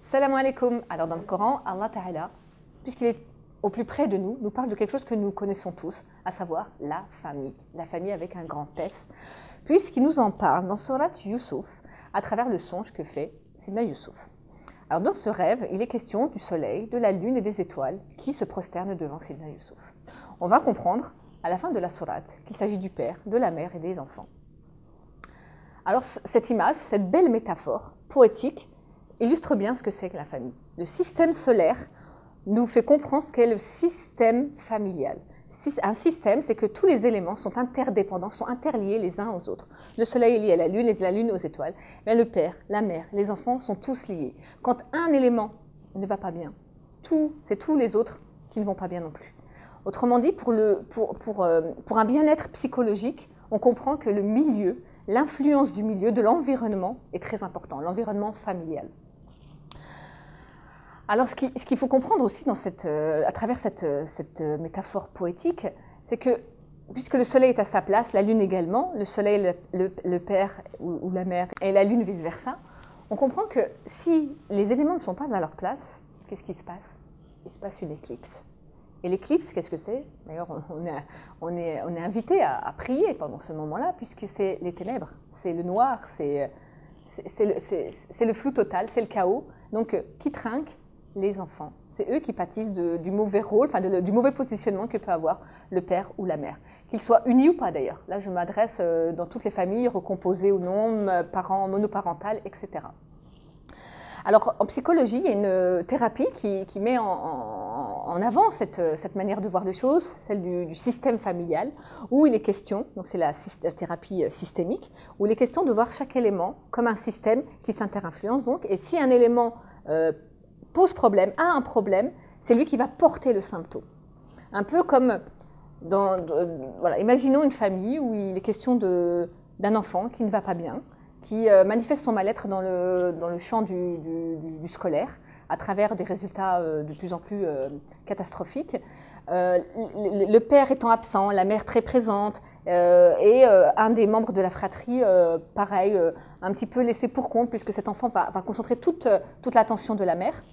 Salam alaikum. Alors dans le Coran, Allah Ta'ala, puisqu'il est au plus près de nous parle de quelque chose que nous connaissons tous, à savoir la famille. La famille avec un grand F, puisqu'il nous en parle dans Surat Yusuf, à travers le songe que fait Sidna Yusuf. Alors dans ce rêve, il est question du soleil, de la lune et des étoiles qui se prosternent devant Sidna Yusuf. On va comprendre à la fin de la sourate qu'il s'agit du père, de la mère et des enfants. Alors cette image, cette belle métaphore poétique, illustre bien ce que c'est que la famille. Le système solaire nous fait comprendre ce qu'est le système familial. Un système, c'est que tous les éléments sont interdépendants, sont interliés les uns aux autres. Le soleil est lié à la lune et la lune aux étoiles. Mais le père, la mère, les enfants sont tous liés. Quand un élément ne va pas bien, c'est tous les autres qui ne vont pas bien non plus. Autrement dit, pour un bien-être psychologique, on comprend que le milieu, l'influence du milieu, de l'environnement est très important, l'environnement familial. Alors, ce qu'il faut comprendre aussi à travers cette métaphore poétique, c'est que, puisque le soleil est à sa place, la lune également, le soleil, le père ou la mère, et la lune vice-versa, on comprend que si les éléments ne sont pas à leur place, qu'est-ce qui se passe? Il se passe une éclipse. Et l'éclipse, qu'est-ce que c'est? D'ailleurs, on est invité à prier pendant ce moment-là, puisque c'est les ténèbres, c'est le noir, c'est le flou total, c'est le chaos. Donc, qui trinque? Les enfants. C'est eux qui pâtissent du mauvais rôle, enfin du mauvais positionnement que peut avoir le père ou la mère. Qu'ils soient unis ou pas d'ailleurs. Là, je m'adresse dans toutes les familles, recomposées ou non, parents monoparentales, etc. Alors, en psychologie, il y a une thérapie qui met en avant cette manière de voir les choses, celle du système familial, où il est question, donc c'est la thérapie systémique, où il est question de voir chaque élément comme un système qui s'inter-influence. Donc, et si un élément pose problème, a un problème, c'est lui qui va porter le symptôme. Un peu comme, voilà, imaginons une famille où il est question d'un enfant qui ne va pas bien, qui manifeste son mal-être dans le champ du scolaire, à travers des résultats de plus en plus catastrophiques. Le père étant absent, la mère très présente, et un des membres de la fratrie, pareil, un petit peu laissé pour compte, puisque cet enfant va concentrer toute l'attention de la mère.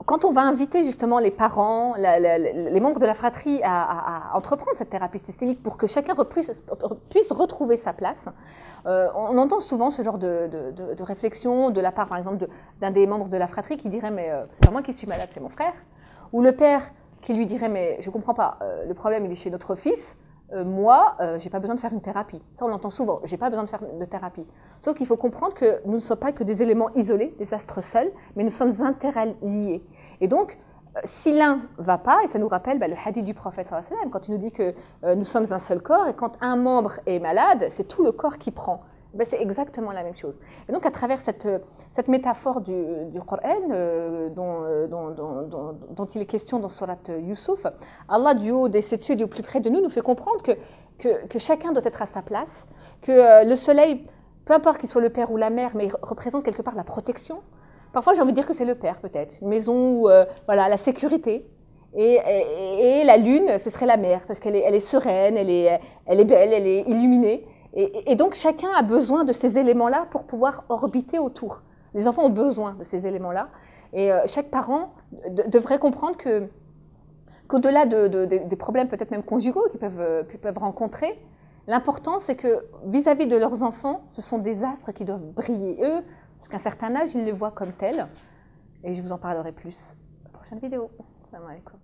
Quand on va inviter justement les parents, les membres de la fratrie à entreprendre cette thérapie systémique pour que chacun puisse retrouver sa place, on entend souvent ce genre de réflexion de la part, par exemple, d'un des membres de la fratrie qui dirait « mais c'est pas moi qui suis malade, c'est mon frère ». Ou le père qui lui dirait « mais je comprends pas, le problème il est chez notre fils ». Moi, j'ai pas besoin de faire une thérapie. Ça, on l'entend souvent. J'ai pas besoin de faire de thérapie. Sauf qu'il faut comprendre que nous ne sommes pas que des éléments isolés, des astres seuls, mais nous sommes interliés. Et donc, si l'un va pas, et ça nous rappelle le hadith du prophète sallallahu alayhi wa sallam, quand il nous dit que nous sommes un seul corps, et quand un membre est malade, c'est tout le corps qui prend. C'est exactement la même chose. Et donc, à travers cette métaphore du Coran dont il est question dans Surat Yusuf, Allah, du haut des sept cieux, du plus près de nous fait comprendre que chacun doit être à sa place, que le soleil, peu importe qu'il soit le père ou la mère, mais il représente quelque part la protection. Parfois, j'ai envie de dire que c'est le père, peut-être. Une maison où, voilà, la sécurité. Et la lune, ce serait la mère, parce qu'elle est sereine, elle est belle, elle est illuminée. Et donc, chacun a besoin de ces éléments-là pour pouvoir orbiter autour. Les enfants ont besoin de ces éléments-là. Et chaque parent devrait comprendre qu'au-delà des problèmes peut-être même conjugaux qu'ils peuvent rencontrer, l'important, c'est que vis-à-vis de leurs enfants, ce sont des astres qui doivent briller. Eux, jusqu'à un certain âge, ils les voient comme tels. Et je vous en parlerai plus dans la prochaine vidéo. Salam alaikum.